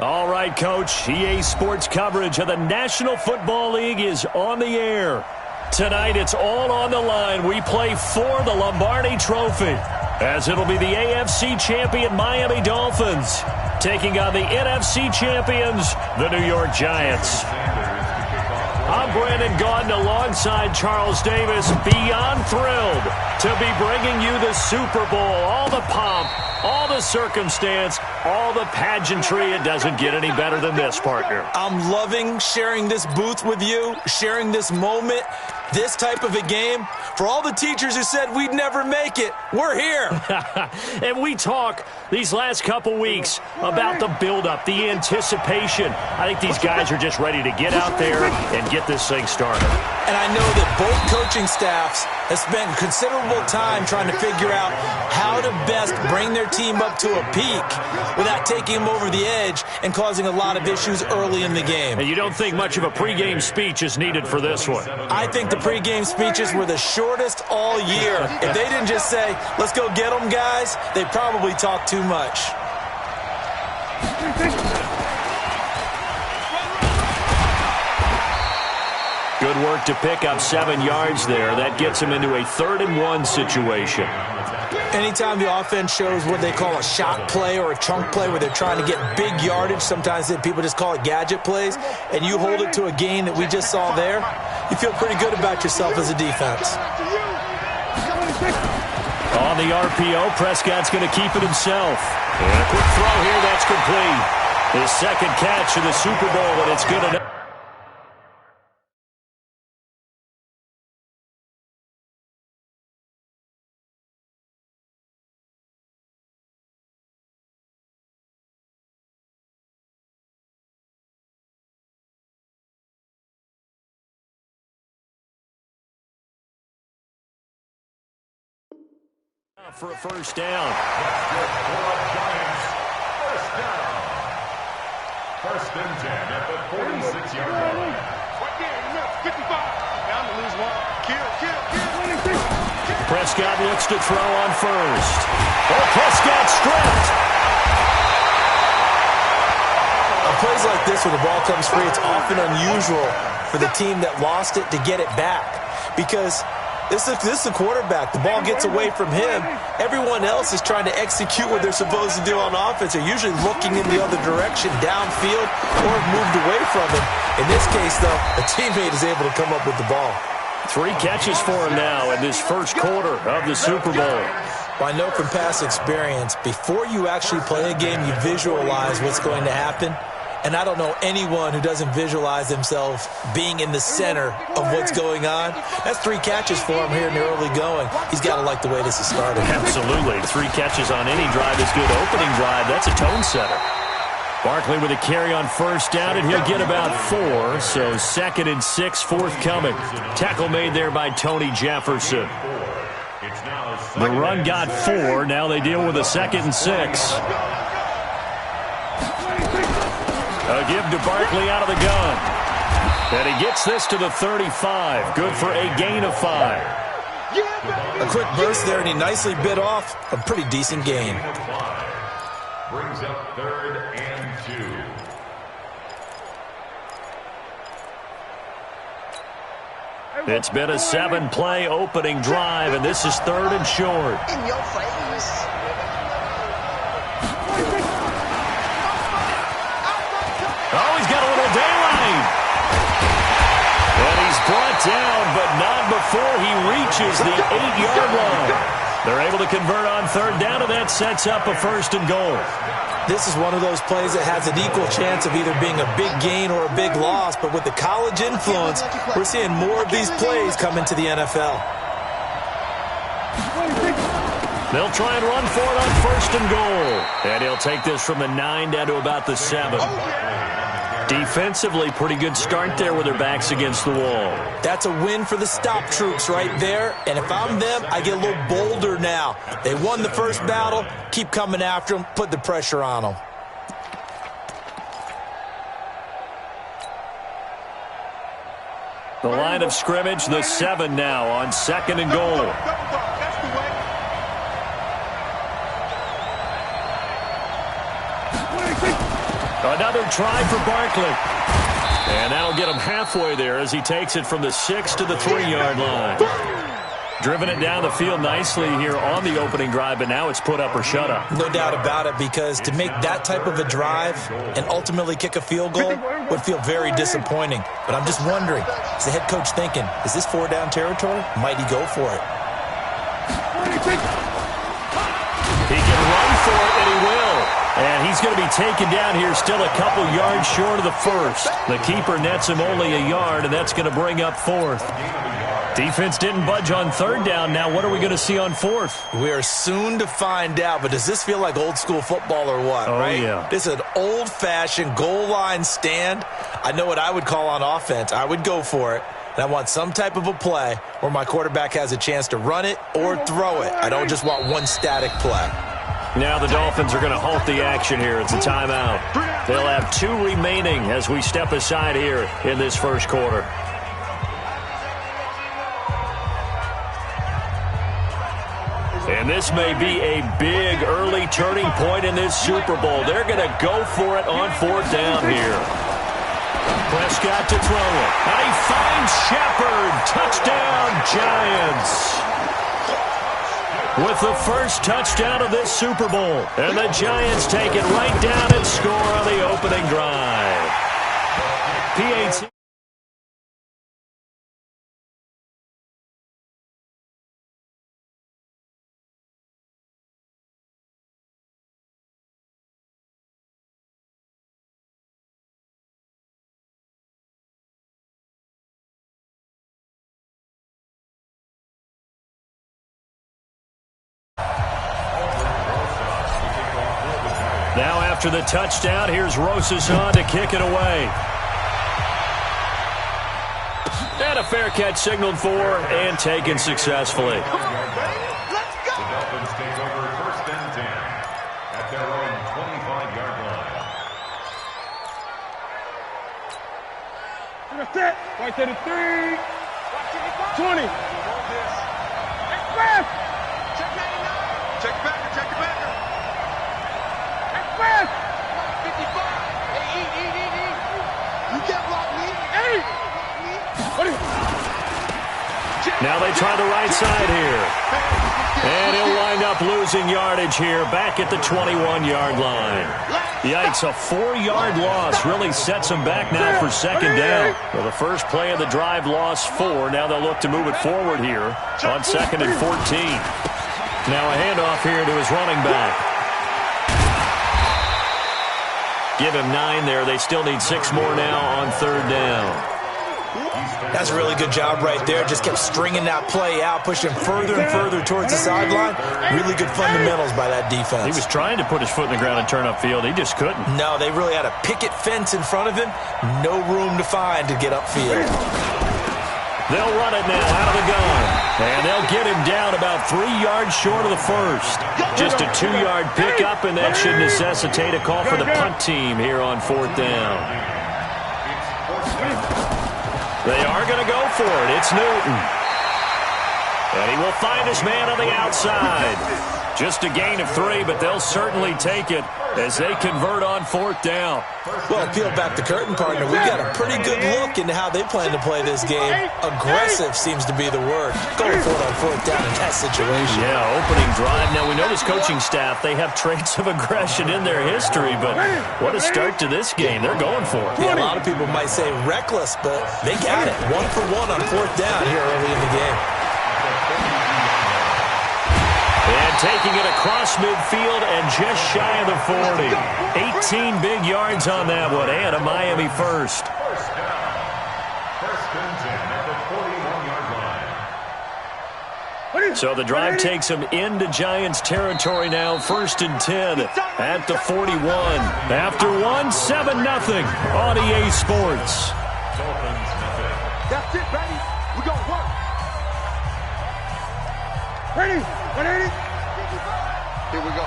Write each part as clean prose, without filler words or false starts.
All right, Coach. EA Sports coverage of the National Football League is on the air. Tonight, it's all on the line. We play for the Lombardi Trophy, as it'll be the AFC champion Miami Dolphins taking on the NFC champions, the New York Giants. I'm Brandon Gaudin alongside Charles Davis, beyond thrilled to be bringing you the Super Bowl. All the pomp, all the circumstance, all the pageantry. It doesn't get any better than this, partner. I'm loving sharing this booth with you, sharing this moment, this type of a game. For all the teachers who said we'd never make it, we're here. And we talk these last couple weeks about the buildup, the anticipation. I think these guys are just ready to get out there and get this thing started. And I know that both coaching staffs have spent considerable time trying to figure out how to best bring their team up to a peak without taking them over the edge and causing a lot of issues early in the game. And you don't think much of a pregame speech is needed for this one? I think the pregame speeches were the shortest all year. If they didn't just say, let's go get them, guys, they probably talked too much. Good work to pick up 7 yards there. That gets them into a 3rd-and-1 situation. Anytime the offense shows what they call a shot play or a chunk play where they're trying to get big yardage, sometimes people just call it gadget plays, and you hold it to a gain that we just saw there, you feel pretty good about yourself as a defense. On the RPO, Prescott's going to keep it himself. And a quick throw here, that's complete. His second catch in the Super Bowl, and it's good enough. For a first down. First and 10 at the 46-yard line. 55. Down to lose one. Kill. Prescott looks to throw on first. Oh, Prescott stripped. On plays like this, when the ball comes free, it's often unusual for the team that lost it to get it back, because this is the quarterback. The ball gets away from him. Everyone else is trying to execute what they're supposed to do on offense. They're usually looking in the other direction, downfield, or have moved away from him. In this case, though, a teammate is able to come up with the ball. 3 catches for him now in this first quarter of the Super Bowl. Well, I know from past experience, before you actually play a game, you visualize what's going to happen. And I don't know anyone who doesn't visualize themselves being in the center of what's going on. That's 3 catches for him here in the early going. He's got to like the way this is started. Absolutely. 3 catches on any drive is good. Opening drive, that's a tone setter. Barkley with a carry on first down, and he'll get about 4. So 2nd and 6 forthcoming. Tackle made there by Tony Jefferson. The run got 4. Now they deal with a 2nd and 6. A give to Barkley out of the gun. And he gets this to the 35. Good for a gain of 5. A quick burst there, and he nicely bit off a pretty decent gain. Brings up 3rd and 2. It's been a 7-play opening drive, and this is 3rd and short. In your face. Oh, he's got a little daylight. And he's brought down, but not before he reaches the 8-yard line. They're able to convert on 3rd down, and that sets up a 1st and goal. This is one of those plays that has an equal chance of either being a big gain or a big loss, but with the college influence, we're seeing more of these plays come into the NFL. They'll try and run for it on 1st and goal. And he'll take this from the 9 down to about the 7. Defensively, pretty good start there with their backs against the wall. That's a win for the stop troops right there. And if I'm them, I get a little bolder now. They won the first battle. Keep coming after them. Put the pressure on them. The line of scrimmage, the 7 now on 2nd and goal. Another try for Barkley. And that'll get him halfway there as he takes it from the 6 to the 3-yard line. Driven it down the field nicely here on the opening drive, but now it's put up or shut up. No doubt about it, because to make that type of a drive and ultimately kick a field goal would feel very disappointing. But I'm just wondering, is the head coach thinking, is this 4-down territory? Might he go for it? He can run for it, and he will. And he's going to be taken down here still a couple yards short of the first. The keeper nets him only a yard, and that's going to bring up fourth. Defense didn't budge on 3rd down. Now what are we going to see on 4th? We are soon to find out, but does this feel like old school football or what, right? Yeah. This is an old-fashioned goal line stand. I know what I would call on offense. I would go for it. And I want some type of a play where my quarterback has a chance to run it or throw it. I don't just want one static play. Now the Dolphins are going to halt the action here. It's a timeout. They'll have 2 remaining as we step aside here in this first quarter. And this may be a big early turning point in this Super Bowl. They're going to go for it on 4th down here. Prescott to throw it. And he finds Shepard. Touchdown, Giants. With the first touchdown of this Super Bowl. And the Giants take it right down and score on the opening drive. PAT. Now after the touchdown, here's Rosas on to kick it away. And a fair catch signaled for and taken successfully. The Dolphins take over 1st and 10 at their own 25-yard line. That's it. Right to the 3. 20. Check back. Check it back. 55. Hey, you can't block me. Now they try the right side here. And he'll wind up losing yardage here back at the 21-yard line. Yikes, a 4-yard loss really sets them back now for 2nd down. Well, the first play of the drive lost 4. Now they'll look to move it forward here on 2nd and 14. Now a handoff here to his running back. Give him 9 there. They still need 6 more now on 3rd down. That's a really good job right there. Just kept stringing that play out, pushing further and further towards the sideline. Really good fundamentals by that defense. He was trying to put his foot in the ground and turn upfield. He just couldn't. No, they really had a picket fence in front of him. No room to find to get upfield. They'll run it now out of the gun. And they'll get him down about 3 yards short of the first. Just a 2-yard pickup, and that should necessitate a call for the punt team here on 4th down. They are going to go for it. It's Newton. And he will find his man on the outside. Just a gain of 3, but they'll certainly take it as they convert on 4th down. Well, peel back the curtain, partner. We've got a pretty good look into how they plan to play this game. Aggressive seems to be the word. Going for it on 4th down in that situation. Yeah, opening drive. Now, we know this coaching staff, they have traits of aggression in their history, but what a start to this game. They're going for it. Yeah, a lot of people might say reckless, but they got it. 1 for 1 on 4th down here early in the game. And taking it across midfield and just shy of the 40. 18 big yards on that one, and a Miami first. First down. 1st and 10 at the 41-yard line. So the drive takes them into Giants territory now, 1st and 10 at the 41. After 7-0 on EA Sports. Dolphins nothing. That's it, baby. We gonna work. Ready? 180. Here we go.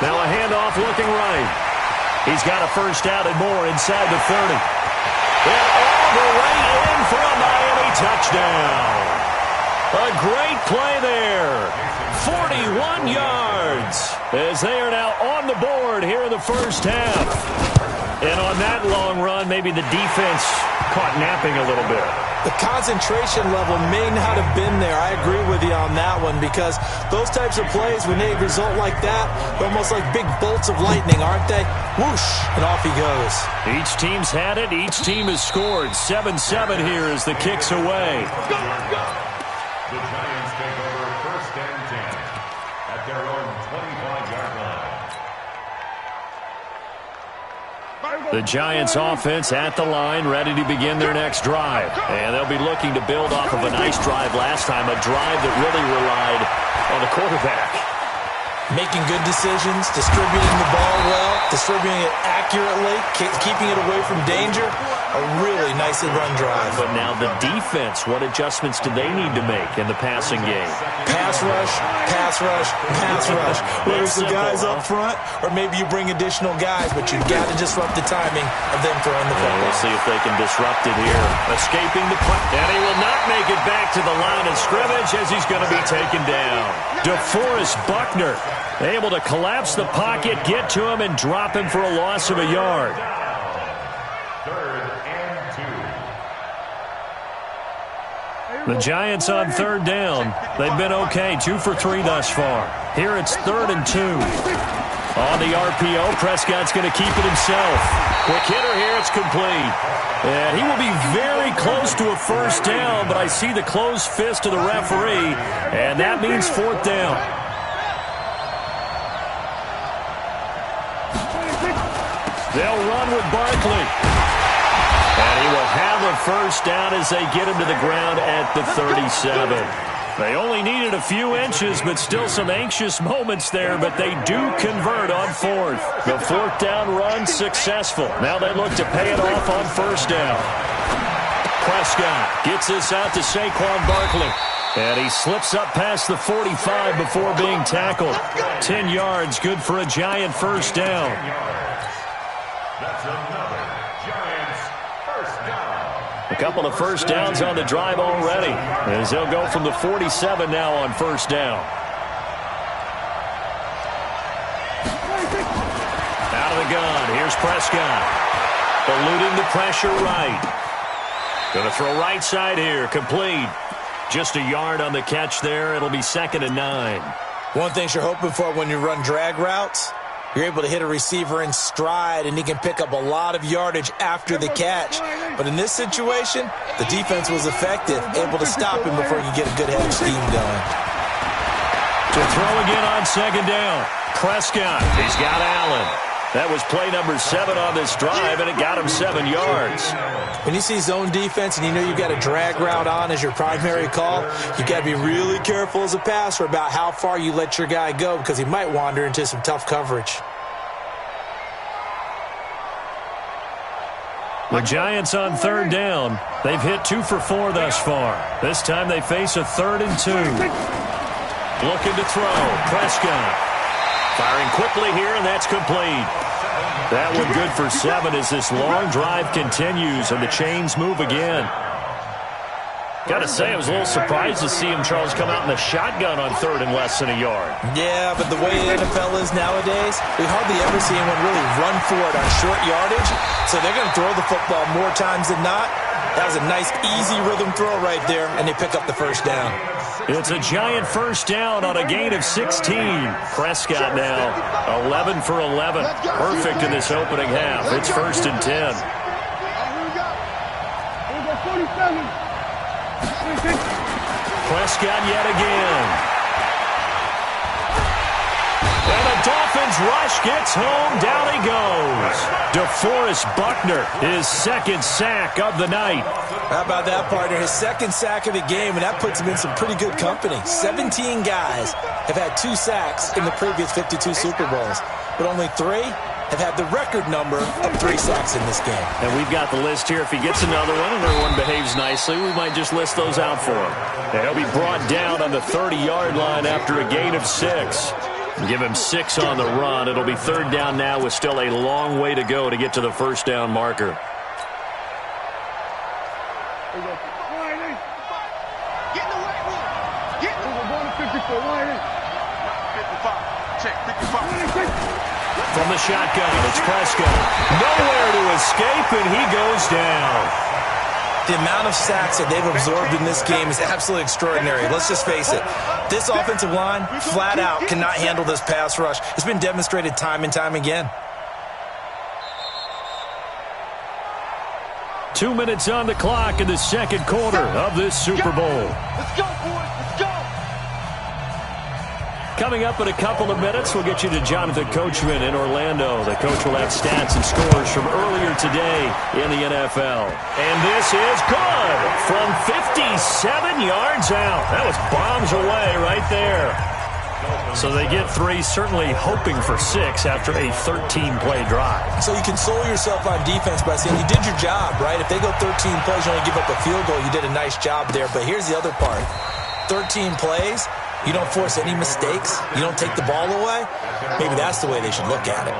Now a handoff looking right. He's got a first out and more inside the 30. And all the way in for a Miami touchdown. A great play there. 41 yards as they are now on the board here in the first half. And on that long run, maybe the defense caught napping a little bit. The concentration level may not have been there. I agree with you on that one, because those types of plays, when they result like that, they're almost like big bolts of lightning, aren't they? Whoosh, and off he goes. Each team's had it. Each team has scored. 7-7 here as the kick's away. The Giants take over first and 10 at their own 25-yard line. The Giants offense at the line, ready to begin their next drive. And they'll be looking to build off of a nice drive last time, a drive that really relied on the quarterback. Making good decisions, distributing the ball well, distributing it accurately, keeping it away from danger. A really nicely run drive. But now the defense, what adjustments do they need to make in the passing game? Pass rush, pass rush, pass rush. Whether it's the guys up front, or maybe you bring additional guys, but you've got to disrupt the timing of them throwing the football. We'll see if they can disrupt it here. Escaping the punt. And he will not make it back to the line of scrimmage as he's going to be taken down. DeForest Buckner able to collapse the pocket, get to him, and drop him for a loss of a yard. The Giants on third down. They've been okay, 2 for 3 thus far. Here it's 3rd and 2. On the RPO, Prescott's going to keep it himself. Quick hitter here, it's complete. And he will be very close to a first down, but I see the closed fist of the referee, and that means 4th down. They'll run with Barkley. And he will have a first down as they get him to the ground at the 37. They only needed a few inches, but still some anxious moments there, but they do convert on 4th. The 4th down run successful. Now they look to pay it off on first down. Prescott gets this out to Saquon Barkley. And he slips up past the 45 before being tackled. 10 yards, good for a Giant first down. That's another Giants first down. A couple of first downs on the drive already, as they'll go from the 47 now on first down. Out of the gun, here's Prescott. Eluding the pressure right. Going to throw right side here, complete. Just a yard on the catch there. It'll be 2nd and 9. One thing you're hoping for when you run drag routes, you're able to hit a receiver in stride, and he can pick up a lot of yardage after the catch. But in this situation, the defense was effective, able to stop him before you get a good head of steam going. To throw again on 2nd down. Prescott, he's got Allen. That was play number 7 on this drive, and it got him 7 yards. When you see zone defense and you know you've got a drag route on as your primary call, you've got to be really careful as a passer about how far you let your guy go, because he might wander into some tough coverage. The Giants on 3rd down. They've hit 2 for 4 thus far. This time they face a 3rd and 2. Looking to throw. Prescott. Firing quickly here, and that's complete. That one good for 7 as this long drive continues and the chains move again. Got to say, I was a little surprised to see him, Charles, come out in the shotgun on 3rd and less than a yard. Yeah, but the way the NFL is nowadays, we hardly ever see anyone really run for it on short yardage, so they're going to throw the football more times than not. That was a nice, easy rhythm throw right there, and they pick up the first down. It's a Giant first down on a gain of 16. Prescott now 11 for 11. Perfect in this opening half. It's 1st and 10. Prescott yet again. And the Dolphins rush gets home. Down he goes. DeForest Buckner, his 2nd sack of the night. How about that, partner? His 2nd sack of the game, and that puts him in some pretty good company. 17 guys have had 2 sacks in the previous 52 Super Bowls, but only 3 have had the record number of 3 sacks in this game. And we've got the list here. If he gets another one and everyone behaves nicely, we might just list those out for him. And he'll be brought down on the 30-yard line after a gain of 6. Give him 6 on the run. It'll be 3rd down now with still a long way to go to get to the first down marker. from the shotgun. It's Prescott. Nowhere to escape, and he goes down. The amount of sacks that they've absorbed in this game is absolutely extraordinary. Let's just face it. This offensive line, flat out, cannot handle this pass rush. It's been demonstrated time and time again. 2 minutes on the clock in the second quarter of this Super Bowl. Let's go, boys. Let's go. Coming up in a couple of minutes, we'll get you to Jonathan Coachman in Orlando. The coach will have stats and scores from earlier today in the NFL. And this is good from 57 yards out. That was bombs away right there. So they get 3, certainly hoping for 6 after a 13-play drive. So you console yourself on defense by saying you did your job, right? If they go 13 plays, you only give up a field goal, you did a nice job there. But here's the other part. 13 plays, you don't force any mistakes, you don't take the ball away. Maybe that's the way they should look at it.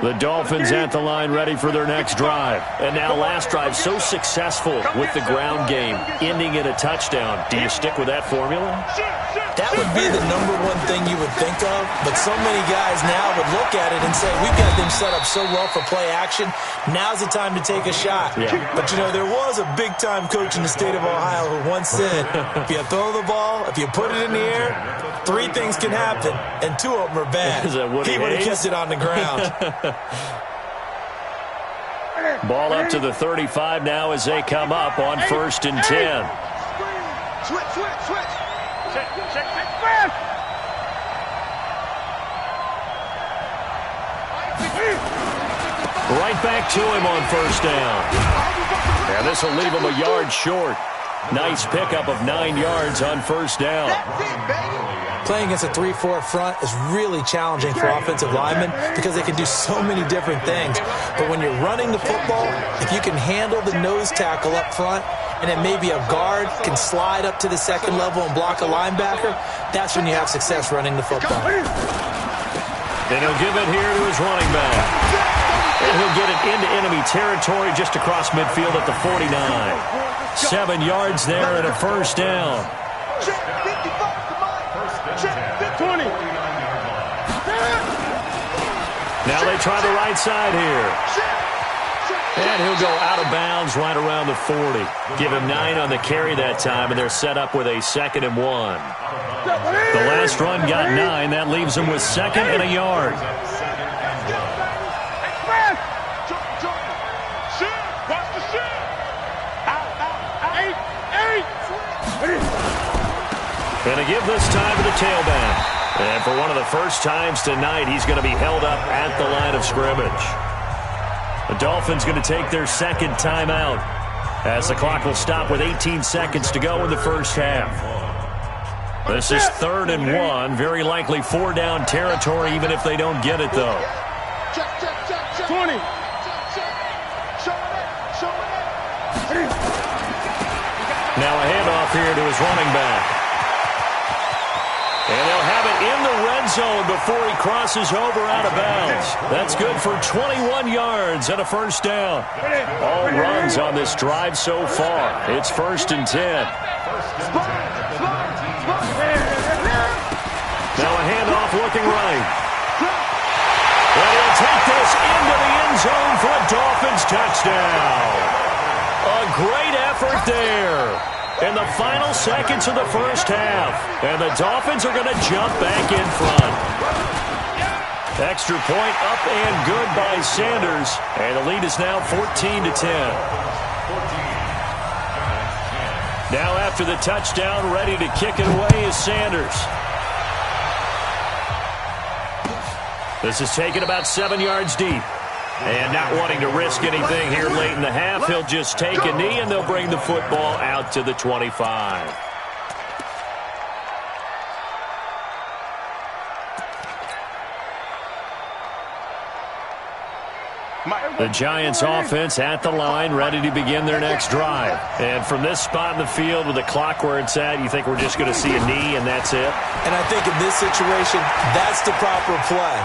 The Dolphins at the line ready for their next drive. And now last drive so successful with the ground game, ending in a touchdown. Do you stick with that formula? That would be the #1 thing you would think of, but so many guys now would look at it and say, we've got them set up so well for play action, now's the time to take a shot. Yeah. But, you know, there was a big-time coach in the state of Ohio who once said, if you throw the ball, if you put it in the air, 3 things can happen, and 2 of them are bad. He would have kept it on the ground. Ball up to the 35 now as they come up on 1st and 10. Switch. Check, fast. Right back to him on 1st down. And this will leave him a yard short. Nice pickup of 9 yards on 1st down. Playing against a 3-4 front is really challenging for offensive linemen because they can do so many different things. But when you're running the football, if you can handle the nose tackle up front, and then maybe a guard can slide up to the 2nd level and block a linebacker, that's when you have success running the football. And he'll give it here to his running back. And he'll get it into enemy territory just across midfield at the 49. 7 yards there and a 1st down. Check 55, come on. Check 20. Now they try the right side here. And he'll go out of bounds right around the 40. Give him 9 on the carry that time, and they're set up with a 2nd and 1. The last run got 9. That leaves him with 2nd and a yard. And a give this time to the tailback. And for one of the first times tonight, he's going to be held up at the line of scrimmage. The Dolphins going to take their 2nd timeout as the clock will stop with 18 seconds to go in the 1st half. This is 3rd and 1. Very likely 4-down territory, even if they don't get it, though. 20. Now a handoff here to his running back. And they'll have it in the red zone before he crosses over out of bounds. That's good for 21 yards and a 1st down. All runs on this drive so far. It's 1st and 10. Now a handoff looking right. And he'll take this into the end zone for a Dolphins touchdown. A great effort there in the final seconds of the 1st half. And the Dolphins are going to jump back in front. Extra point up and good by Sanders. And the lead is now 14-10. Now after the touchdown, ready to kick it away is Sanders. This is taken about 7 yards deep. And not wanting to risk anything here late in the half, he'll just take a knee and they'll bring the football out to the 25. The Giants offense at the line, ready to begin their next drive. And from this spot in the field with the clock where it's at, you think we're just going to see a knee and that's it? And I think in this situation, that's the proper play.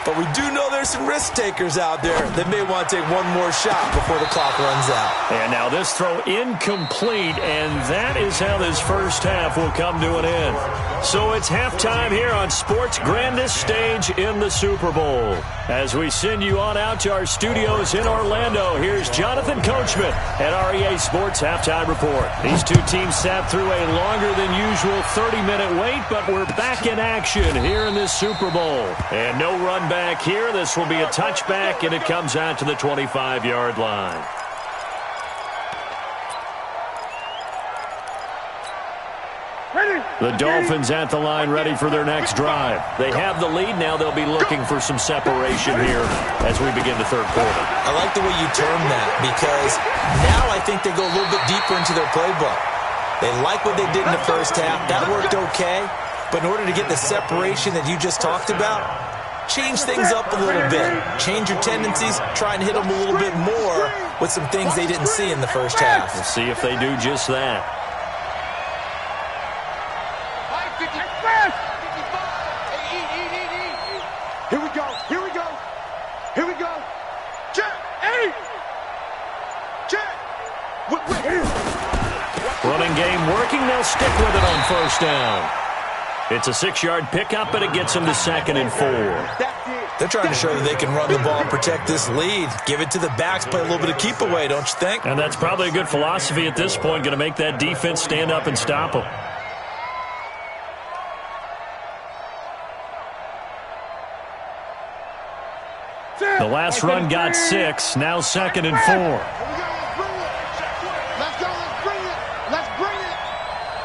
But we do know there's some risk takers out there that may want to take one more shot before the clock runs out. And now this throw incomplete, and that is how this first half will come to an end. So it's halftime here on sports' grandest stage in the Super Bowl. As we send you on out to our studios in Orlando, here's Jonathan Coachman at REA Sports Halftime Report. These two teams sat through a longer than usual 30-minute wait, but we're back in action here in this Super Bowl. And no run back here. This will be a touchback, and it comes out to the 25-yard line. The Dolphins at the line ready for their next drive. They have the lead. Now they'll be looking for some separation here as we begin the third quarter. I like the way you term that because now I think they go a little bit deeper into their playbook. They like what they did in the first half. That worked okay. But in order to get the separation that you just talked about, change things up a little bit. Change your tendencies. Try and hit them a little bit more with some things they didn't see in the first half. We'll see if they do just that. Here we go. Here we go. Here we go. Check. Hey. Check. Running game working. They'll stick with it on first down. It's a 6-yard pickup, but it gets them to 2nd and 4. They're trying to show that they can run the ball and protect this lead. Give it to the backs, play a little bit of keep away, don't you think? And that's probably a good philosophy at this point. Going to make that defense stand up and stop them. The last run got 6. Now 2nd and 4. Let's go. Let's bring it. Let's bring it.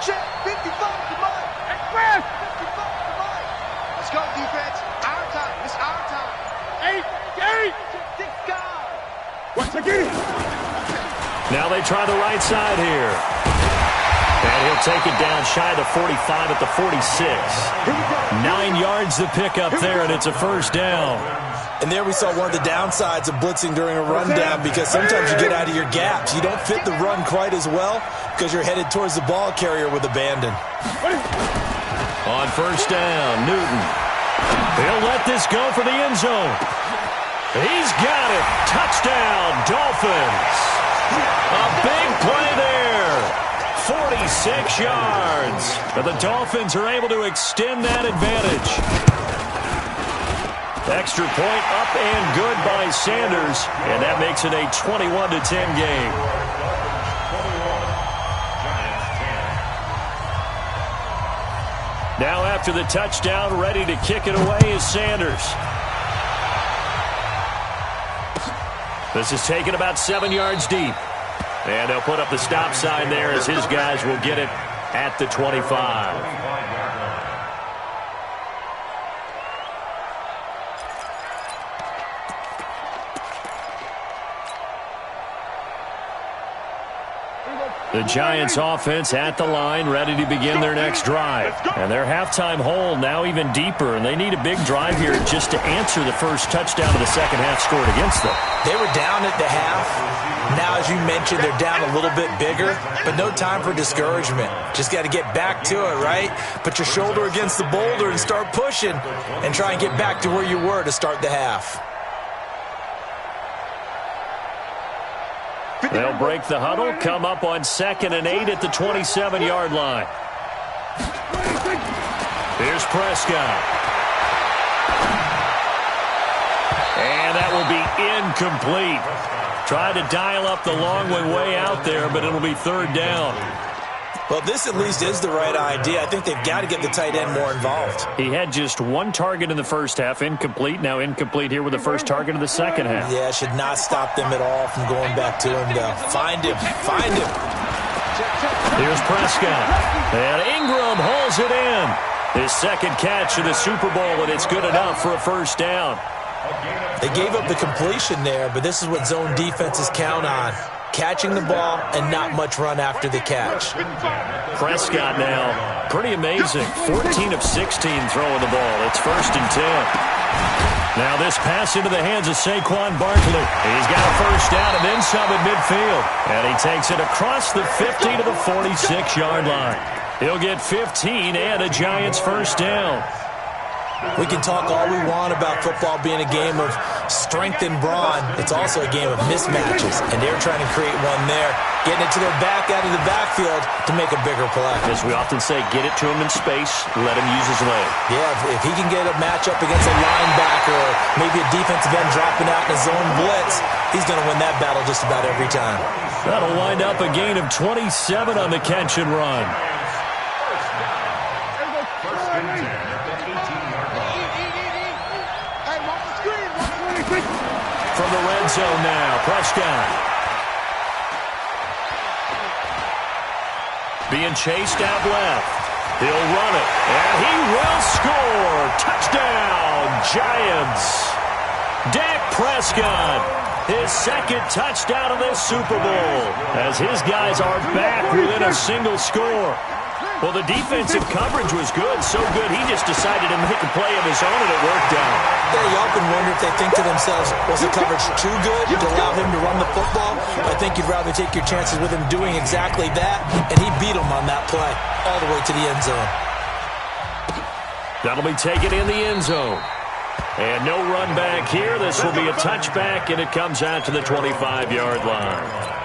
Check. 55 to Mike. Express. 55 to Mike. Let's go, defense. Our time. It's our time. 8. 6 guys. Once again. Now they try the right side here. And he'll take it down shy of the 45 at the 46. 9 yards to pick up there, and it's a first down. And there we saw one of the downsides of blitzing during a rundown because sometimes you get out of your gaps. You don't fit the run quite as well because you're headed towards the ball carrier with abandon. On first down, Newton. He'll let this go for the end zone. He's got it. Touchdown, Dolphins. A big play there. 46 yards. But the Dolphins are able to extend that advantage. Extra point up and good by Sanders, and that makes it a 21-10 game. Now after the touchdown, ready to kick it away is Sanders. This is taken about 7 yards deep. And they'll put up the stop sign there as his guys will get it at the 25. The Giants offense at the line, ready to begin their next drive. And their halftime hole now even deeper, and they need a big drive here just to answer the first touchdown of the second half scored against them. They were down at the half. Now, as you mentioned, they're down a little bit bigger, but no time for discouragement. Just got to get back to it, right? Put your shoulder against the boulder and start pushing and try and get back to where you were to start the half. They'll break the huddle, come up on 2nd and 8 at the 27-yard line. Here's Prescott. And that will be incomplete. Tried to dial up the long way out there, but it'll be third down. Well, this at least is the right idea. I think they've got to get the tight end more involved. He had just one target in the first half, incomplete. Now incomplete here with the first target of the second half. Yeah, should not stop them at all from going back to him, though. Find him. Find him. Here's Prescott. And Ingram hauls it in. His second catch of the Super Bowl, and it's good enough for a first down. They gave up the completion there, but this is what zone defenses count on. Catching the ball and not much run after the catch. Prescott now, pretty amazing. 14 of 16 throwing the ball. It's 1st and 10. Now this pass into the hands of Saquon Barkley. He's got a first down and then some at midfield. And he takes it across the 50 to the 46-yard line. He'll get 15 and a Giants first down. We can talk all we want about football being a game of strength and brawn. It's also a game of mismatches, and they're trying to create one there, getting it to their back out of the backfield to make a bigger play. As we often say, get it to him in space, let him use his leg. Yeah, if he can get a matchup against a linebacker or maybe a defensive end dropping out in a zone blitz, he's going to win that battle just about every time. That'll wind up a gain of 27 on the catch and run. From the red zone now, Prescott. Being chased out left. He'll run it, and he will score. Touchdown, Giants. Dak Prescott, his second touchdown of this Super Bowl, as his guys are back within a single score. Well, the defensive coverage was good, so good he just decided to make a play of his own, and it worked out. Yeah, you often wonder if they think to themselves, was the coverage too good to allow him to run the football? I think you'd rather take your chances with him doing exactly that, and he beat him on that play all the way to the end zone. That'll be taken in the end zone. And no run back here. This will be a touchback, and it comes out to the 25-yard line.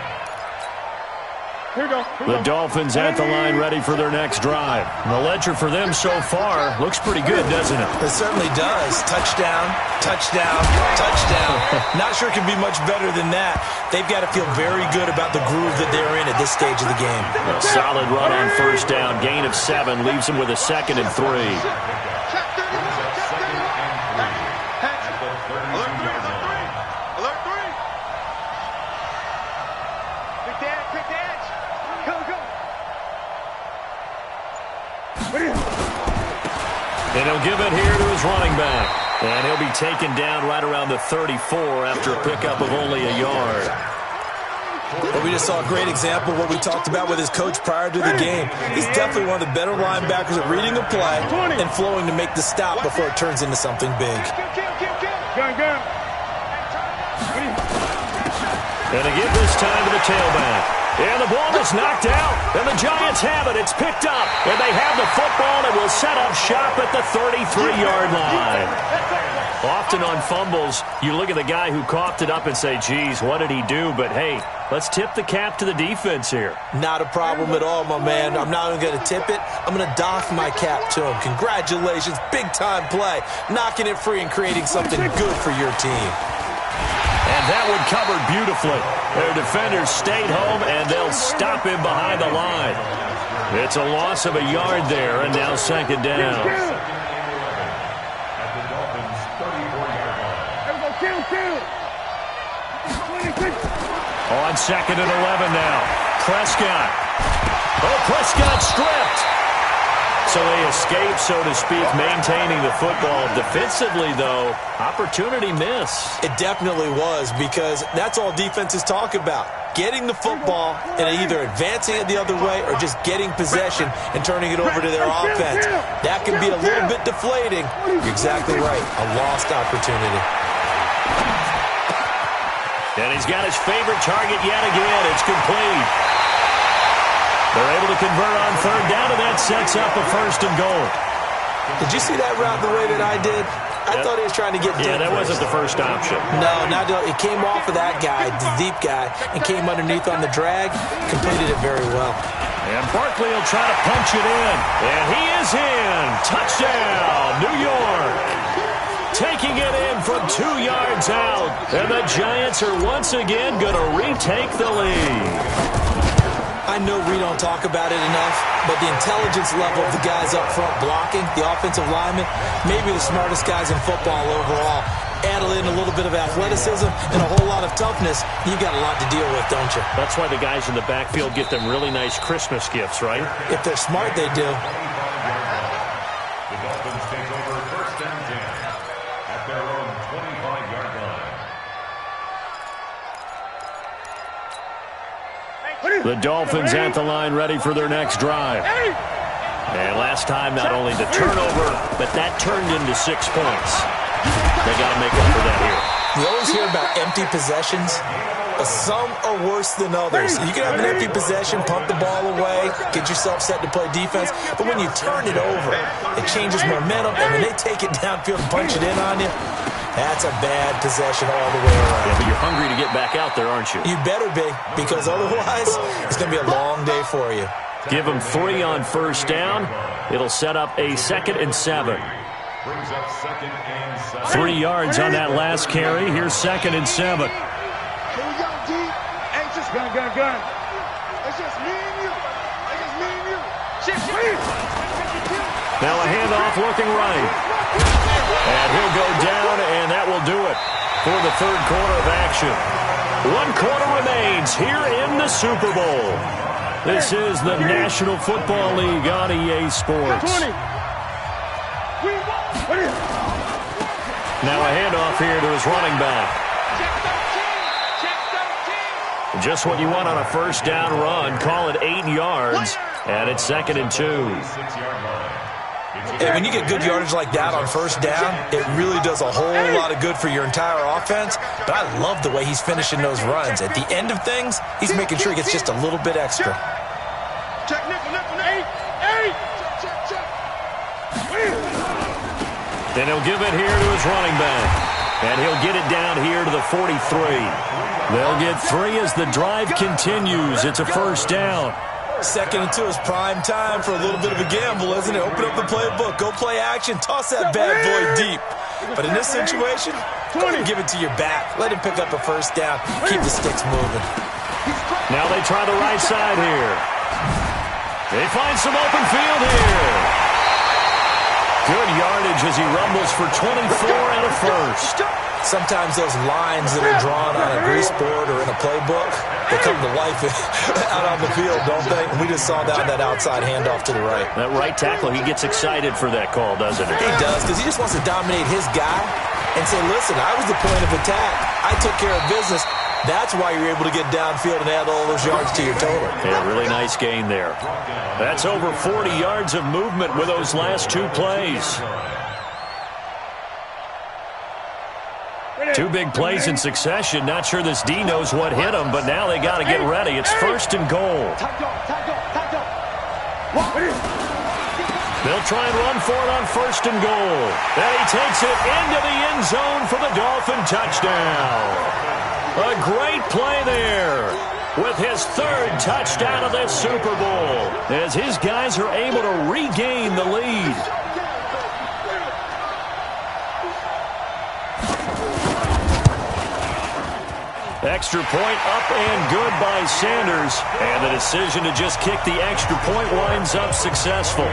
The Dolphins at the line ready for their next drive. And the ledger for them so far looks pretty good, doesn't it? It certainly does. Touchdown, touchdown, touchdown. Not sure it can be much better than that. They've got to feel very good about the groove that they're in at this stage of the game. A solid run on first down. Gain of 7 leaves them with a 2nd and 3. And he'll give it here to his running back. And he'll be taken down right around the 34 after a pickup of only a yard. Well, we just saw a great example of what we talked about with his coach prior to the game. He's definitely one of the better linebackers at reading a play and flowing to make the stop before it turns into something big. And to give this time to the tailback. And the ball is knocked out, and the Giants have it. It's picked up, and they have the football, and will set up shop at the 33-yard line. Often on fumbles, you look at the guy who coughed it up and say, geez, what did he do? But, hey, let's tip the cap to the defense here. Not a problem at all, my man. I'm not even going to tip it. I'm going to doff my cap to him. Congratulations, big-time play. Knocking it free and creating something good for your team. And that one covered beautifully. Their defenders stayed home, and they'll stop him behind the line. It's a loss of a yard there, and now 2nd down. On 2nd and 11 now. Prescott. Oh, Prescott stripped. So they escape, so to speak, maintaining the football. Defensively, though, opportunity miss. It definitely was, because that's all defenses talk about. Getting the football and either advancing it the other way or just getting possession and turning it over to their offense. That can be a little bit deflating. You're exactly right. A lost opportunity. And he's got his favorite target yet again. It's complete. They're able to convert on 3rd down, and that sets up a 1st and goal. Did you see that route the way that I did? I thought he was trying to get deep. Yeah, that wasn't the first option. No, it came off of that guy, the deep guy, and came underneath on the drag. Completed it very well. And Barkley will try to punch it in. And he is in. Touchdown, New York. Taking it in from 2 yards out. And the Giants are once again going to retake the lead. I know we don't talk about it enough, but the intelligence level of the guys up front blocking, the offensive linemen, maybe the smartest guys in football overall. Add in a little bit of athleticism and a whole lot of toughness, you've got a lot to deal with, don't you? That's why the guys in the backfield get them really nice Christmas gifts, right? If they're smart, they do. The Dolphins take over 1st and 10 at their own 25-yard line. The Dolphins at the line ready for their next drive. And last time, not only the turnover, but that turned into 6 points. They got to make up for that here. You always hear about empty possessions. but some are worse than others. You can have an empty possession, pump the ball away, get yourself set to play defense, but when you turn it over, it changes momentum, and when they take it downfield and punch it in on you, that's a bad possession all the way around. Yeah, but you're hungry to get back out there, aren't you? You better be, because otherwise it's going to be a long day for you. Give them 3 on first down. It'll set up a 2nd and 7. 3 yards on that last carry. Here's 2nd and 7. Here we go, D. Anxious. Gun. It's just me and you. It's just me and you. Shit. Now a handoff looking right. And he'll go down, and that will do it for the 3rd quarter of action. 1 quarter remains here in the Super Bowl. This is the National Football League on EA Sports. Now a handoff here to his running back. Just what you want on a first down run. Call it 8 yards, and it's 2nd and 2. And when you get good yardage like that on first down, it really does a whole lot of good for your entire offense. But I love the way he's finishing those runs. At the end of things, he's making sure he gets just a little bit extra. Check, nickel, 8. Then he'll give it here to his running back. And he'll get it down here to the 43. They'll get 3 as the drive continues. It's a first down. 2nd and 2 is prime time for a little bit of a gamble, isn't it? Open up the playbook. Go play action. Toss that bad boy deep. But in this situation, go ahead and give it to your back. Let him pick up a first down. Keep the sticks moving. Now they try the right side here. They find some open field here. Good yardage as he rumbles for 24 and a first. Sometimes those lines that are drawn on a grease board or in a playbook, they come to life out on the field, don't they? And we just saw that outside handoff to the right. That right tackle, he gets excited for that call, doesn't he? He does, because he just wants to dominate his guy and say, listen, I was the point of attack. I took care of business. That's why you're able to get downfield and add all those yards to your total. Yeah, really nice gain there. That's over 40 yards of movement with those last 2 plays. 2 big plays in succession. Not sure this D knows what hit him, but now they got to get ready. It's 1st and goal. They'll try and run for it on 1st and goal. And he takes it into the end zone for the Dolphin touchdown. A great play there with his 3rd touchdown of this Super Bowl as his guys are able to regain the lead. Extra point up and good by Sanders. And the decision to just kick the extra point winds up successful.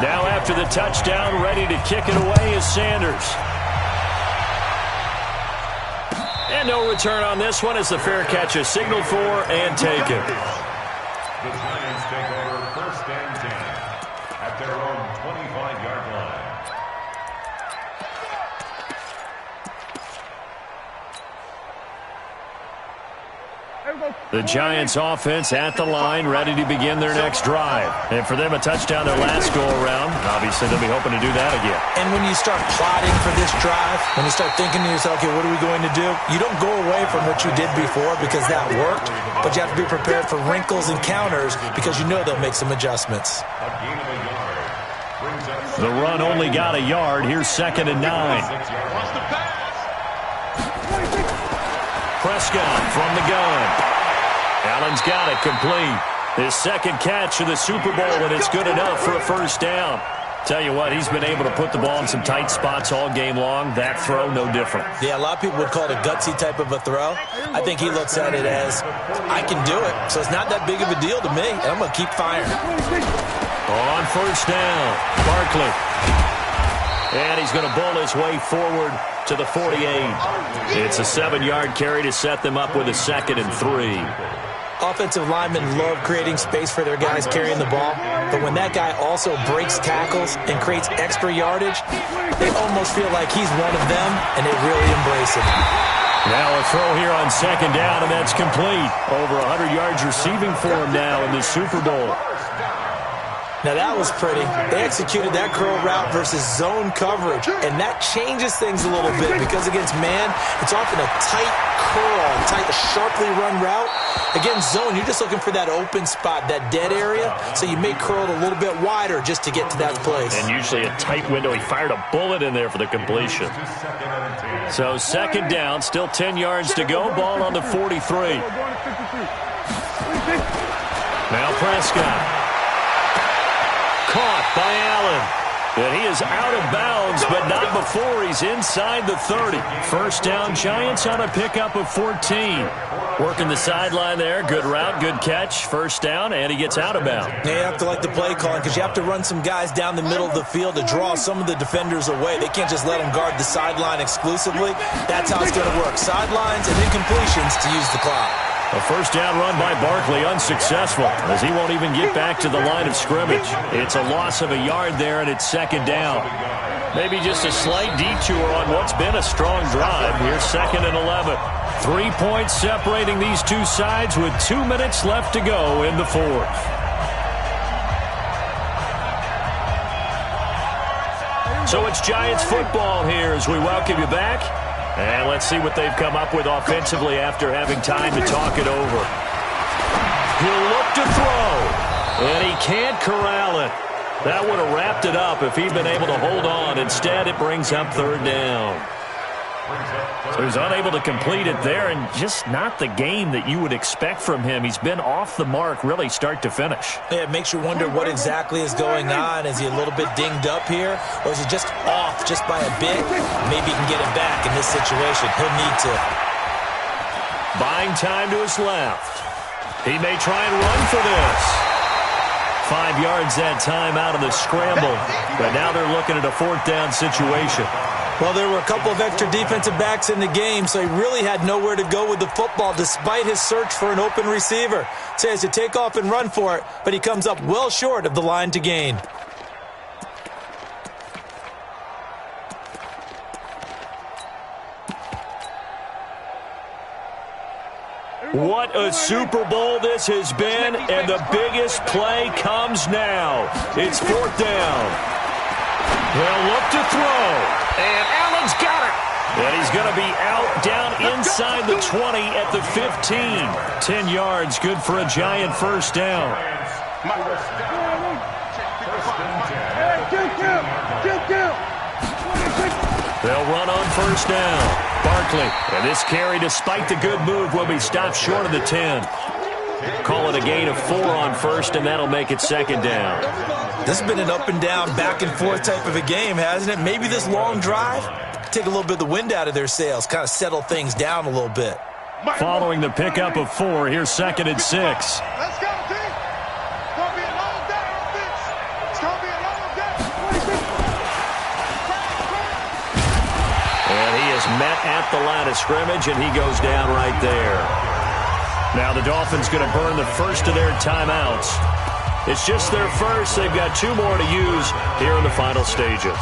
Now after the touchdown, ready to kick it away is Sanders. And no return on this one as the fair catch is signaled for and taken. The Giants take over 1st and 10 at their own 25-yard line. The Giants offense at the line, ready to begin their next drive. And for them, a touchdown their last go-around. Obviously, they'll be hoping to do that again. And when you start plotting for this drive, when you start thinking to yourself, okay, what are we going to do? You don't go away from what you did before because that worked, but you have to be prepared for wrinkles and counters because you know they'll make some adjustments. A gain of a yard brings up The run only got a yard. Here's 2nd and 9. Prescott from the gun. Allen's got it complete. His 2nd catch of the Super Bowl, and it's good enough for a first down. Tell you what, he's been able to put the ball in some tight spots all game long. That throw, no different. Yeah, a lot of people would call it a gutsy type of a throw. I think he looks at it as, I can do it, so it's not that big of a deal to me, and I'm going to keep firing. On first down, Barkley. And he's going to bowl his way forward to the 48. It's a 7-yard carry to set them up with a 2nd and 3. Offensive linemen love creating space for their guys carrying the ball, but when that guy also breaks tackles and creates extra yardage, they almost feel like he's one of them, and they really embrace it. Now a throw here on 2nd down, and that's complete. Over 100 yards receiving for him now in the Super Bowl. Now that was pretty. They executed that curl route versus zone coverage, and that changes things a little bit because against man, it's often a tight curl, a sharply run route. Against zone, you're just looking for that open spot, that dead area, so you may curl it a little bit wider just to get to that place. And usually a tight window. He fired a bullet in there for the completion. So second down, still 10 yards to go. Ball on the 43. Now Prescott. Caught by Allen. And he is out of bounds, but not before he's inside the 30. First down, Giants on a pickup of 14. Working the sideline there. Good route, good catch. First down, and he gets out of bounds. Yeah, you have to like the play calling because you have to run some guys down the middle of the field to draw some of the defenders away. They can't just let them guard the sideline exclusively. That's how it's going to work. Sidelines and incompletions to use the clock. A first down run by Barkley, unsuccessful, as he won't even get back to the line of scrimmage. It's a loss of a yard there, and it's second down. Maybe just a slight detour on what's been a strong drive. Here's second and 11. 3 points separating these two sides with 2 minutes left to go in the fourth. So it's Giants football here as we welcome you back. And let's see what they've come up with offensively after having time to talk it over. He'll look to throw, and he can't corral it. That would have wrapped it up if he'd been able to hold on. Instead, it brings up third down. So he's unable to complete it there, and just not the game that you would expect from him. He's been off the mark really start to finish. Yeah, it makes you wonder what exactly is going on. Is he a little bit dinged up here, or is he just off just by a bit? Maybe he can get it back in this situation. He'll need to. Buying time to his left. He may try and run for this. 5 yards that time out of the scramble, but now they're looking at a fourth down situation. Well, there were a couple of extra defensive backs in the game, so he really had nowhere to go with the football despite his search for an open receiver. So he has to take off and run for it, but he comes up well short of the line to gain. What a Super Bowl this has been, and the biggest play comes now. It's fourth down. They'll look to throw, and Allen's got it. And he's going to be out down inside the 20 at the 15. 10 yards, good for a Giant first down. They'll run on first down. Barkley, and this carry, despite the good move, will be stopped short of the 10. Call it a gain of 4 on first, and that'll make it second down. This has been an up and down, back and forth type of a game, hasn't it? Maybe this long drive, take a little bit of the wind out of their sails, kind of settle things down a little bit. Following the pickup of 4, here's second and 6. Let's go, team. It's going to be a long day on this. It's going to be a long day. And he is met at the line of scrimmage, and he goes down right there. Now the Dolphins going to burn the first of their timeouts. It's just their first. They've got 2 more to use here in the final stages.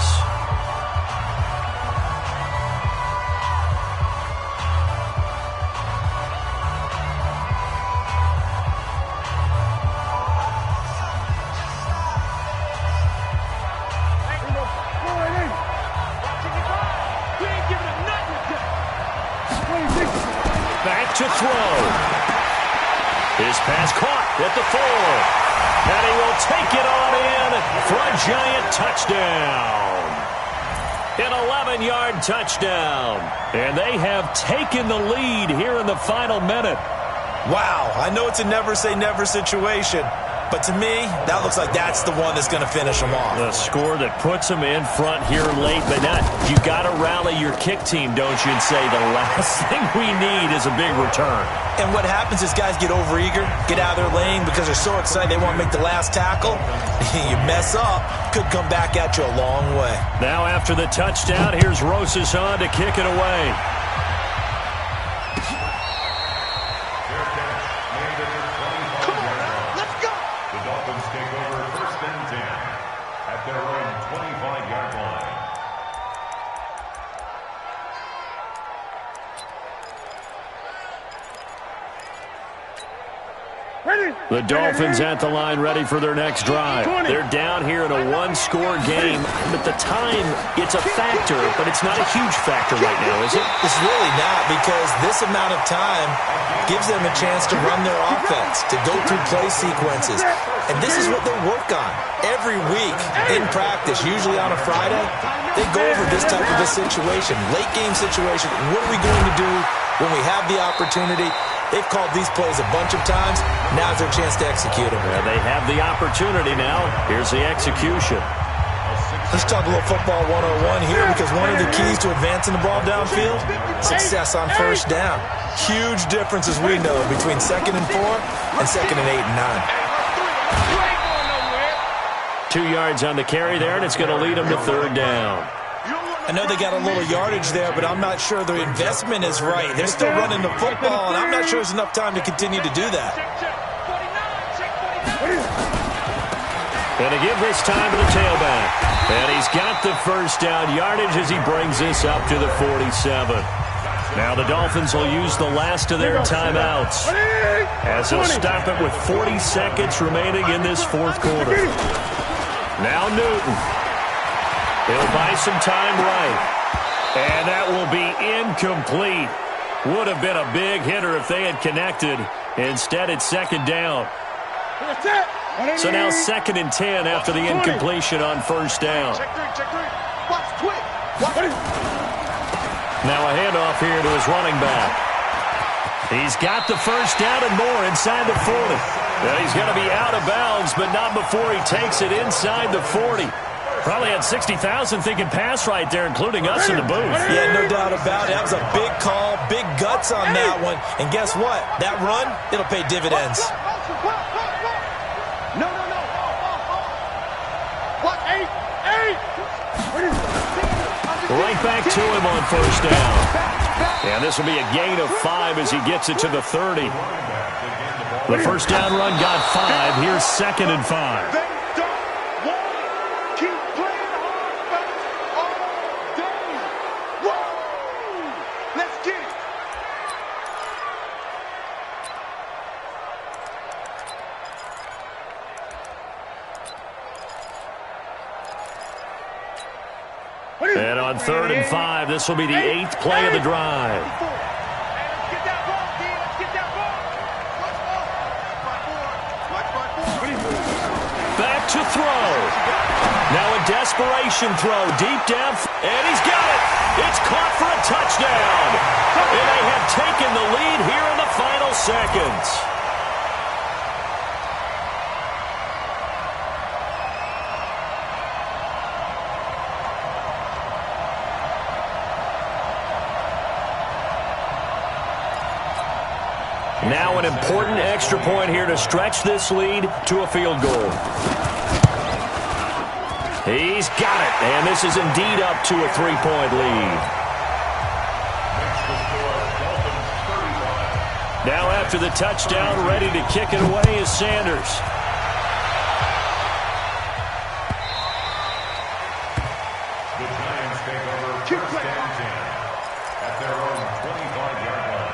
Back to throw. His pass caught at the 4. And he will take it on in for a Giant touchdown. An 11-yard touchdown. And they have taken the lead here in the final minute. Wow, I know it's a never-say-never situation, but to me, that looks like that's the one that's going to finish them off. The score that puts them in front here late, but not. You got to rally your kick team, don't you, and say the last thing we need is a big return. And what happens is guys get overeager, get out of their lane because they're so excited they want to make the last tackle. You mess up, could come back at you a long way. Now after the touchdown, here's Rosas on to kick it away. Come on now, let's go. The Dolphins take over first and 10 at their own 25-yard line. The Dolphins at the line ready for their next drive. They're down here in a one-score game. At the time, it's a factor, but it's not a huge factor right now, is it? It's really not, because this amount of time gives them a chance to run their offense, to go through play sequences. And this is what they work on every week in practice, usually on a Friday. They go over this type of a situation, late-game situation. What are we going to do when we have the opportunity? They've called these plays a bunch of times. Now's their chance to execute them. Yeah, they have the opportunity now. Here's the execution. Let's talk a little football 101 here, because one of the keys to advancing the ball downfield, success on first down. Huge difference, as we know, between 2nd and 4 and 2nd and 8 and 9. 2 yards on the carry there, and it's going to lead them to 3rd down. I know they got a little yardage there, but I'm not sure the investment is right. They're still running the football, and I'm not sure there's enough time to continue to do that. And to give this time to the tailback. And he's got the first down yardage as he brings this up to the 47. Now the Dolphins will use the last of their timeouts as they'll stop it with 40 seconds remaining in this 4th quarter. Now Newton. He'll buy some time right. And that will be incomplete. Would have been a big hitter if they had connected. Instead, it's 2nd down. So now 2nd and 10 after the incompletion on first down. Now a handoff here to his running back. He's got the first down and more inside the 40. Well, he's going to be out of bounds, but not before he takes it inside the 40. Probably had 60,000 thinking pass right there, including us in the booth. Yeah, no doubt about it. That was a big call, big guts on that one. And guess what? That run, it'll pay dividends. No. What? Eight. Right back to him on first down. And this will be a gain of 5 as he gets it to the 30. The first down run got 5. Here's 2nd and 5. And on 3rd and 5, this will be the 8th play of the drive. Back to throw. Now a desperation throw deep down, and he's got it. It's caught for a touchdown. And they have taken the lead here in the final seconds. Now an important extra point here to stretch this lead to a field goal. He's got it, and this is indeed up to a 3-point lead. Now after the touchdown, ready to kick it away is Sanders. The Giants take over 1st and 10 at their own 25-yard line.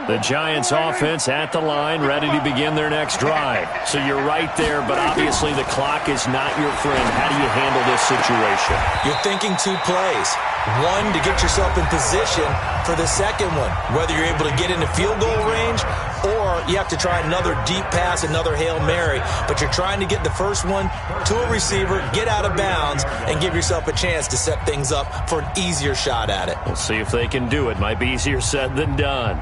The Giants offense at the line, ready to begin their next drive. So you're right there, but obviously the clock is not your friend. How do you handle this situation? You're thinking 2 plays. One, to get yourself in position for the second one, whether you're able to get into field goal range or you have to try another deep pass, another Hail Mary. But you're trying to get the first one to a receiver, get out of bounds, and give yourself a chance to set things up for an easier shot at it. We'll see if they can do it. Might be easier said than done.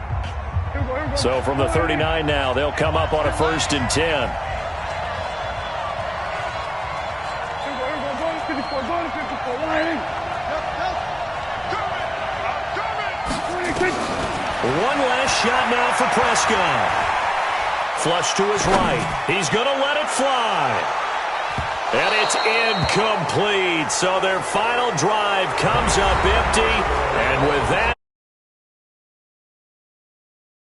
So from the 39 now, they'll come up on a 1st and 10. One last shot now for Prescott. Flush to his right. He's going to let it fly. And it's incomplete. So their final drive comes up empty. And with that,